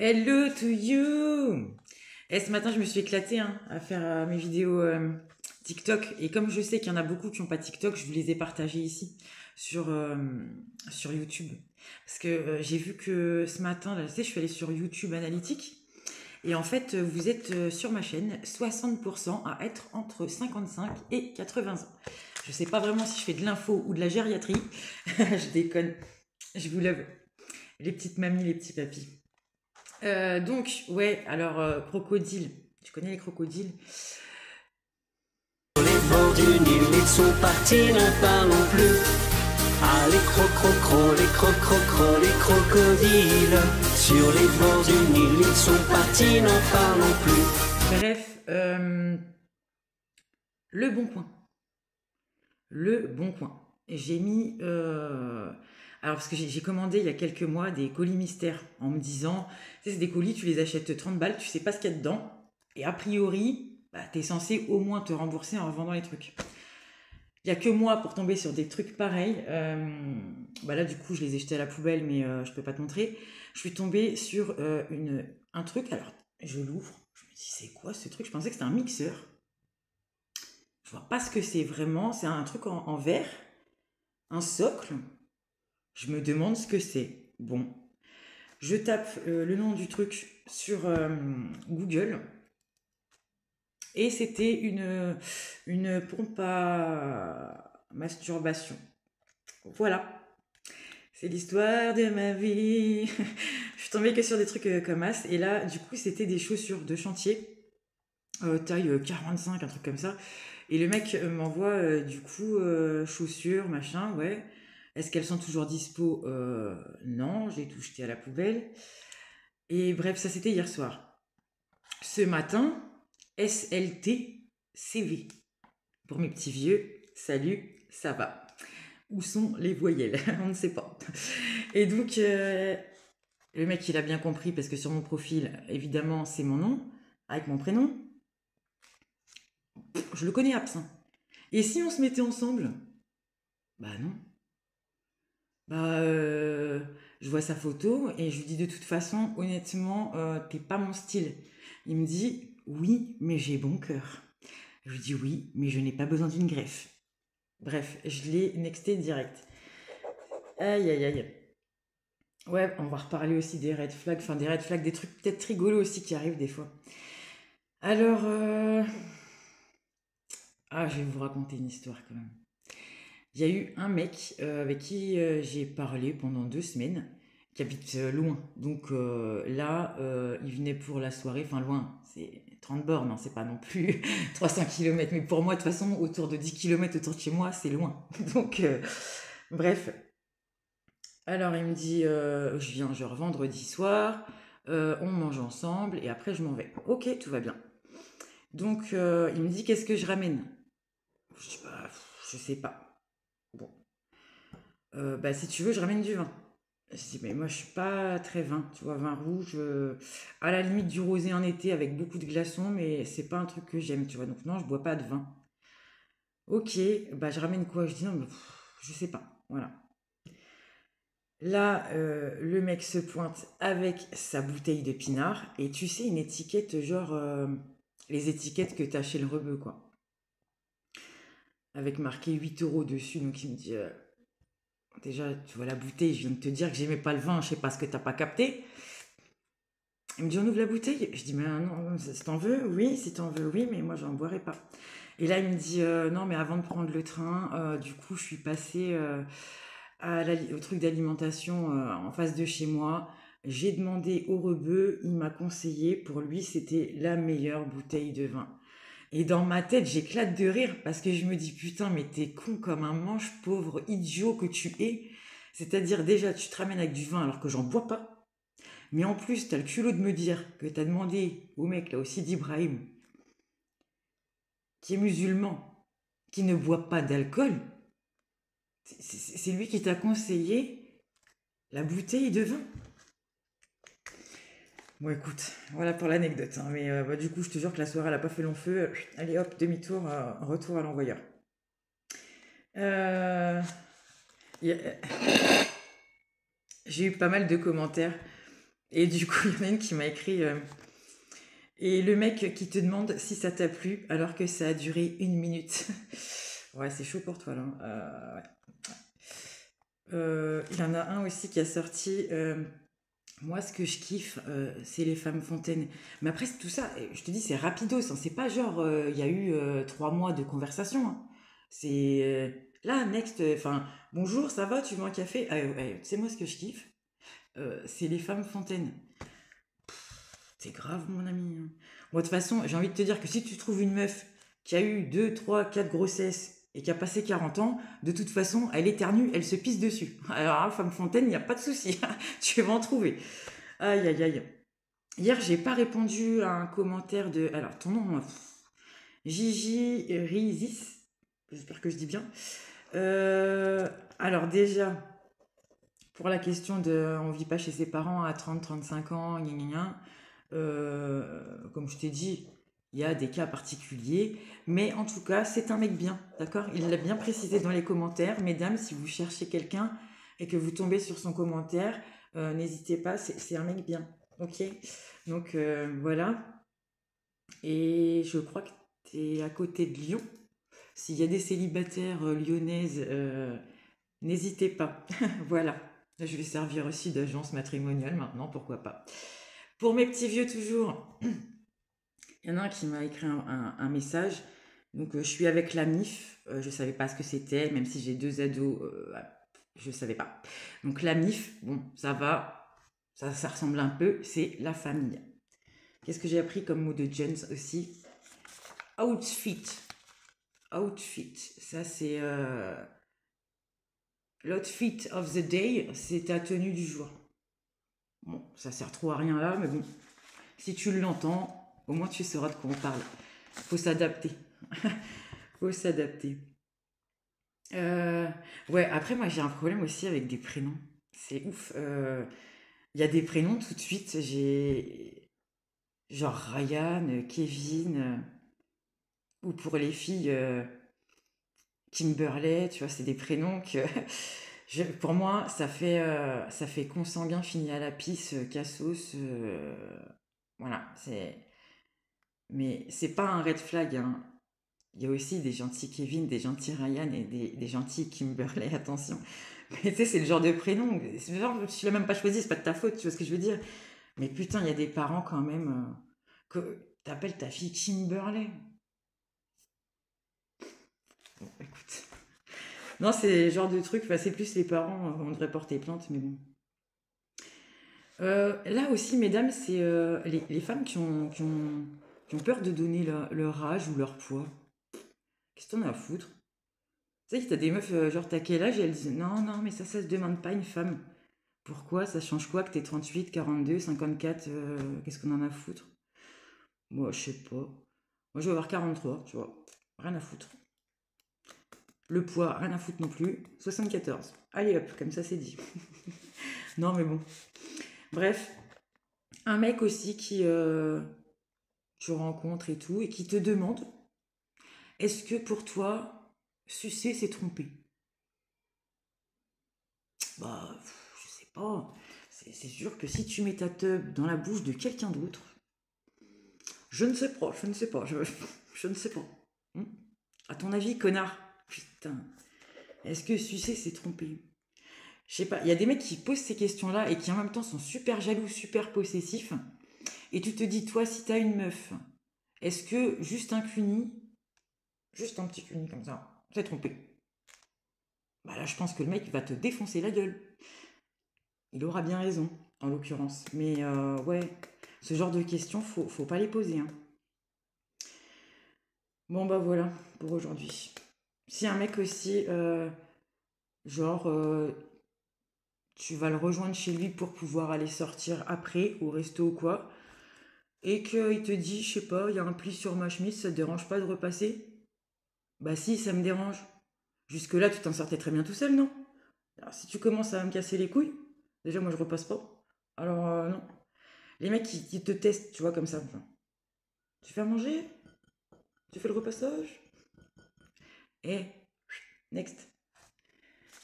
Hello to you! Et ce matin, je me suis éclatée à faire mes vidéos TikTok. Et comme je sais qu'il y en a beaucoup qui n'ont pas TikTok, je vous les ai partagées ici sur YouTube. Parce que j'ai vu que ce matin, là, tu sais, je suis allée sur YouTube Analytics. Et en fait, vous êtes sur ma chaîne 60% à être entre 55 et 80 ans. Je sais pas vraiment si je fais de l'info ou de la gériatrie. Je déconne. Je vous love. Les petites mamies, les petits papis. Donc, ouais, alors, crocodile. Tu connais les crocodiles? Sur les bords du Nil, ils sont partis, n'en parlons plus. Ah, les crocrocros, les crocrocros, les crocodiles. Sur les bords du Nil, ils sont partis, n'en parlons plus. Bref, Le Bon Coin. Le Bon Coin. J'ai mis... alors, parce que j'ai commandé il y a quelques mois des colis mystères en me disant, tu sais, c'est des colis, tu les achètes 30 balles, tu sais pas ce qu'il y a dedans. Et a priori, bah, t'es censé au moins te rembourser en revendant les trucs. Il n'y a que moi pour tomber sur des trucs pareils. Bah là, du coup, je les ai jetés à la poubelle, mais je peux pas te montrer. Je suis tombée sur un truc. Alors, je l'ouvre. Je me dis, c'est quoi ce truc? Je pensais que c'était un mixeur. Je vois pas ce que c'est vraiment. C'est un truc en verre, un socle. Je me demande ce que c'est. Bon, je tape le nom du truc sur Google. Et c'était une pompe à masturbation. Voilà. C'est l'histoire de ma vie. Je suis tombée que sur des trucs comme as. Et là, du coup, c'était des chaussures de chantier, taille 45, un truc comme ça. Et le mec m'envoie, du coup, chaussures, machin, ouais. Est-ce qu'elles sont toujours dispo? Non, j'ai tout jeté à la poubelle. Et bref, ça c'était hier soir. Ce matin, SLT CV. Pour mes petits vieux, salut, ça va. Où sont les voyelles? On ne sait pas. Et donc, le mec, il a bien compris parce que sur mon profil, évidemment, c'est mon nom, avec mon prénom. Je le connais, absent. Et si on se mettait ensemble? Bah non. Bah, je vois sa photo et je lui dis de toute façon, honnêtement, t'es pas mon style. Il me dit, oui, mais j'ai bon cœur. Je lui dis oui, mais je n'ai pas besoin d'une greffe. Bref, je l'ai nexté direct. Aïe, aïe, aïe. Ouais, on va reparler aussi des red flags, enfin des red flags, des trucs peut-être rigolos aussi qui arrivent des fois. Alors, je vais vous raconter une histoire quand même. Il y a eu un mec avec qui j'ai parlé pendant 2 semaines, qui habite loin. Donc là, il venait pour la soirée, enfin loin, c'est 30 bornes, hein, c'est pas non plus 300 km. Mais pour moi, de toute façon, autour de 10 km autour de chez moi, c'est loin. Donc, bref. Alors il me dit, je viens genre vendredi soir, on mange ensemble et après je m'en vais. Ok, tout va bien. Donc il me dit qu'est-ce que je ramène? Je dis bah je sais pas. Bon, bah si tu veux je ramène du vin. Je dis mais moi je suis pas très vin, tu vois, vin rouge, à la limite du rosé en été avec beaucoup de glaçons, mais c'est pas un truc que j'aime, tu vois. Donc non, je bois pas de vin. Ok, bah je ramène quoi? Je dis non mais je sais pas. Voilà. Là, le mec se pointe avec sa bouteille de pinard et tu sais, une étiquette genre les étiquettes que t'as chez le rebeu, quoi. Avec marqué 8 € dessus. Donc il me dit déjà, tu vois la bouteille, je viens de te dire que j'aimais pas le vin, je sais pas ce que t'as pas capté. Il me dit on ouvre la bouteille. Je dis mais non, si t'en veux, oui, si t'en veux, oui, mais moi j'en boirai pas. Et là il me dit non, mais avant de prendre le train, du coup je suis passée au truc d'alimentation en face de chez moi. J'ai demandé au rebeu, il m'a conseillé, pour lui c'était la meilleure bouteille de vin. Et dans ma tête, j'éclate de rire parce que je me dis putain, mais t'es con comme un manche pauvre idiot que tu es. C'est-à-dire déjà, tu te ramènes avec du vin alors que j'en bois pas. Mais en plus, t'as le culot de me dire que t'as demandé au mec là aussi d'Ibrahim, qui est musulman, qui ne boit pas d'alcool. C'est lui qui t'a conseillé la bouteille de vin. Bon, écoute, voilà pour l'anecdote, hein, mais bah, du coup, je te jure que la soirée, elle a pas fait long feu. Allez hop, demi-tour, retour à l'envoyeur. Euh, y a- J'ai eu pas mal de commentaires Et du coup, il y en a une qui m'a écrit et le mec qui te demande si ça t'a plu alors que ça a duré 1 minute. Ouais, c'est chaud pour toi là. Ouais. Il y en a un aussi qui a sorti. Moi, ce que je kiffe, c'est les femmes fontaines. Mais après, tout ça, je te dis, c'est rapidos, hein. C'est pas genre, il y a eu 3 mois de conversation, hein. C'est là, next, enfin, bonjour, ça va, tu veux un café? Ah, ouais, tu sais, moi, ce que je kiffe, c'est les femmes fontaines. C'est grave, mon ami, hein. Moi, de toute façon, j'ai envie de te dire que si tu trouves une meuf qui a eu 2, 3, 4 grossesses et qui a passé 40 ans, de toute façon, elle éternue, elle se pisse dessus. Alors, hein, femme fontaine, il n'y a pas de souci. Tu vas en trouver. Aïe, aïe, aïe. Hier, j'ai pas répondu à un commentaire de. Alors, ton nom, Gigi Rizis. J'espère que je dis bien. Alors, déjà, pour la question de on vit pas chez ses parents à 30, 35 ans, gna gna gna, comme je t'ai dit, il y a des cas particuliers, mais en tout cas, c'est un mec bien, d'accord? Il l'a bien précisé dans les commentaires. Mesdames, si vous cherchez quelqu'un et que vous tombez sur son commentaire, n'hésitez pas, c'est un mec bien, ok? Donc voilà. Et je crois que tu es à côté de Lyon. S'il y a des célibataires lyonnaises, n'hésitez pas. Voilà. Je vais servir aussi d'agence matrimoniale maintenant, pourquoi pas. Pour mes petits vieux toujours, il y en a un qui m'a écrit un message. Donc je suis avec la MIF, je ne savais pas ce que c'était, même si j'ai 2 ados, je ne savais pas. Donc la MIF, bon, ça va, ça ressemble un peu, c'est la famille. Qu'est-ce que j'ai appris comme mot de Jones aussi? Outfit. Outfit, ça c'est l'outfit of the day, c'est ta tenue du jour. Bon, ça sert trop à rien là, mais bon, si tu l'entends, au moins tu sauras de quoi on parle. Faut s'adapter. Faut s'adapter. Ouais, après moi j'ai un problème aussi avec des prénoms. C'est ouf. Il y a des prénoms tout de suite, j'ai genre Ryan, Kevin, ou pour les filles, Kimberley, tu vois, c'est des prénoms que pour moi ça fait consanguin fini à la pisse, cassos, voilà, mais c'est pas un red flag, hein. Il y a aussi des gentils Kevin, des gentils Ryan et des gentils Kimberley, attention. Mais tu sais, c'est le genre de prénom, c'est le genre, tu l'as même pas choisi, c'est pas de ta faute, tu vois ce que je veux dire. Mais putain, il y a des parents quand même que t'appelles ta fille Kimberley. Bon, écoute. Non, c'est le genre de truc, enfin, c'est plus les parents, on devrait porter plainte, mais bon. Là aussi, mesdames, c'est les femmes qui ont peur de donner leur âge ou leur poids. Qu'est-ce que t'en as à foutre? Tu sais, t'as des meufs, genre, t'as quel âge? Et elles disent, non, non, mais ça se demande pas une femme. Pourquoi? Ça change quoi que t'es 38, 42, 54, qu'est-ce qu'on en a à foutre? Moi, je sais pas. Moi, je vais avoir 43, tu vois. Rien à foutre. Le poids, rien à foutre non plus. 74. Allez hop, comme ça c'est dit. Non, mais bon. Bref, un mec aussi qui tu rencontres et tout, et qui te demande, est-ce que pour toi, sucer, c'est tromper? Bah, je sais pas. C'est sûr que si tu mets ta teub dans la bouche de quelqu'un d'autre, je ne sais pas, je ne sais pas, je ne sais pas. Hmm. À ton avis, connard? Putain. Est-ce que sucer, c'est tromper? Je sais pas, il y a des mecs qui posent ces questions-là et qui en même temps sont super jaloux, super possessifs. Et tu te dis, toi, si t'as une meuf, est-ce que juste un cuni, juste un petit cuni comme ça, c'est trompé? Bah là, je pense que le mec va te défoncer la gueule. Il aura bien raison, en l'occurrence. Mais ouais, ce genre de questions, faut pas les poser, hein. Bon, bah voilà, pour aujourd'hui. Si un mec aussi, genre, tu vas le rejoindre chez lui pour pouvoir aller sortir après, au resto ou quoi, et qu'il te dit, je sais pas, il y a un pli sur ma chemise, ça te dérange pas de repasser? Bah si, ça me dérange. Jusque-là, tu t'en sortais très bien tout seul, non? Alors si tu commences à me casser les couilles, déjà moi je repasse pas. Alors non. Les mecs qui te testent, tu vois, comme ça. Enfin, tu fais à manger? Tu fais le repassage? Et next.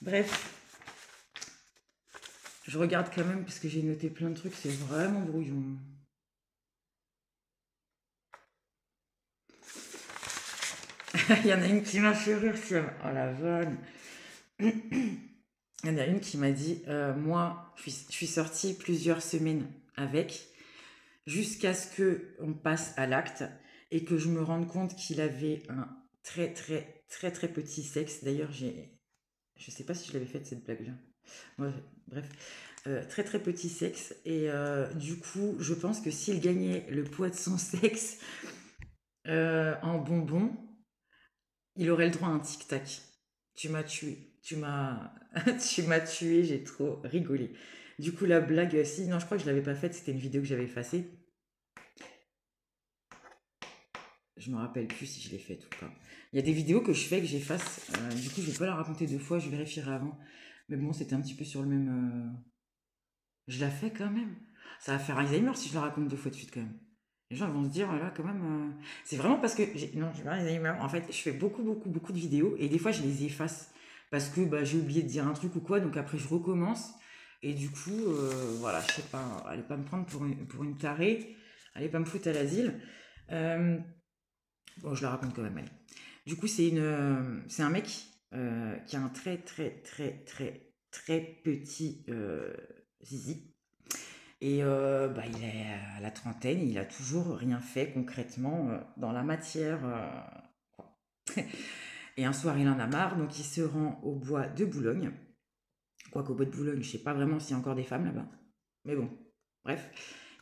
Bref. Je regarde quand même parce que j'ai noté plein de trucs, c'est vraiment brouillon. Il y en a une qui m'a fait rire, oh la vanne. Il y en a une qui m'a dit, moi, je suis sortie plusieurs semaines avec, jusqu'à ce qu'on passe à l'acte et que je me rende compte qu'il avait un très très très très petit sexe. D'ailleurs, je sais pas si je l'avais faite cette blague-là. Ouais, bref, très très petit sexe. Et du coup, je pense que s'il gagnait le poids de son sexe en bonbons, il aurait le droit à un tic-tac. Tu m'as tué. Tu m'as tué, j'ai trop rigolé. Du coup, la blague, si, non, je crois que je l'avais pas faite, c'était une vidéo que j'avais effacée. Je me rappelle plus si je l'ai faite ou pas. Il y a des vidéos que je fais, que j'efface. Du coup, je vais pas la raconter 2 fois, je vérifierai avant. Mais bon, c'était un petit peu sur le même... Je la fais quand même. Ça va faire Alzheimer si je la raconte 2 fois de suite quand même. Les gens vont se dire, là, quand même... C'est vraiment parce que... Non, j'ai pas Alzheimer. En fait, je fais beaucoup, beaucoup, beaucoup de vidéos et des fois, je les efface parce que bah, j'ai oublié de dire un truc ou quoi. Donc après, je recommence. Et du coup, voilà, je sais pas. Allez pas me prendre pour une tarée. Allez pas me foutre à l'asile. Bon, je la raconte quand même, allez. Du coup, c'est un mec qui a un très, très, très, très, très petit zizi. Et bah, il est à la trentaine, il a toujours rien fait concrètement dans la matière. Quoi. Et un soir, il en a marre, donc il se rend au bois de Boulogne. Quoiqu'au bois de Boulogne, je sais pas vraiment s'il y a encore des femmes là-bas. Mais bon, bref.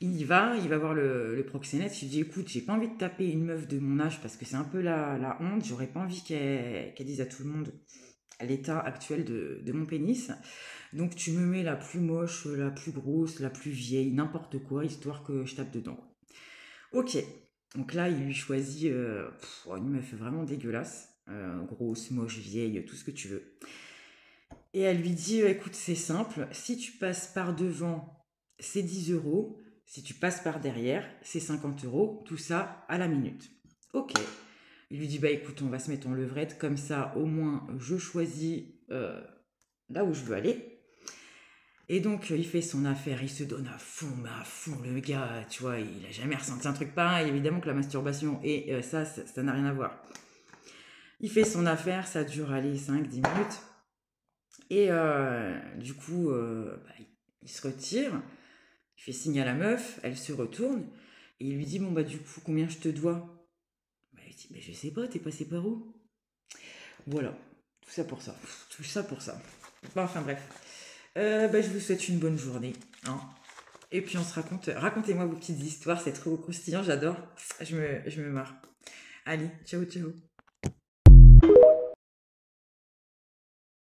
Il va voir le proxénète, il lui dit écoute, j'ai pas envie de taper une meuf de mon âge parce que c'est un peu la honte, j'aurais pas envie qu'elle dise à tout le monde l'état actuel de mon pénis. Donc tu me mets la plus moche, la plus grosse, la plus vieille, n'importe quoi, histoire que je tape dedans. Ok, donc là il lui choisit une meuf vraiment dégueulasse, grosse, moche, vieille, tout ce que tu veux. Et elle lui dit écoute, c'est simple, si tu passes par devant, c'est 10 euros. Si tu passes par derrière, c'est 50 euros, tout ça à la minute. Ok. Il lui dit bah écoute, on va se mettre en levrette, comme ça au moins je choisis là où je veux aller. Et donc il fait son affaire, il se donne à fond, mais à fond, le gars, tu vois, il a jamais ressenti un truc pareil. Évidemment que la masturbation et ça n'a rien à voir. Il fait son affaire, ça dure allez 5-10 minutes. Et du coup, il se retire. Il fait signe à la meuf, elle se retourne et il lui dit bon bah du coup combien je te dois. Bah, il dit mais je sais pas, t'es passé par où? Voilà, tout ça pour ça, tout ça pour ça. Bon, enfin bref, je vous souhaite une bonne journée, hein. Et puis on se racontez-moi vos petites histoires, c'est trop croustillant, j'adore, je me marre. Allez, ciao ciao.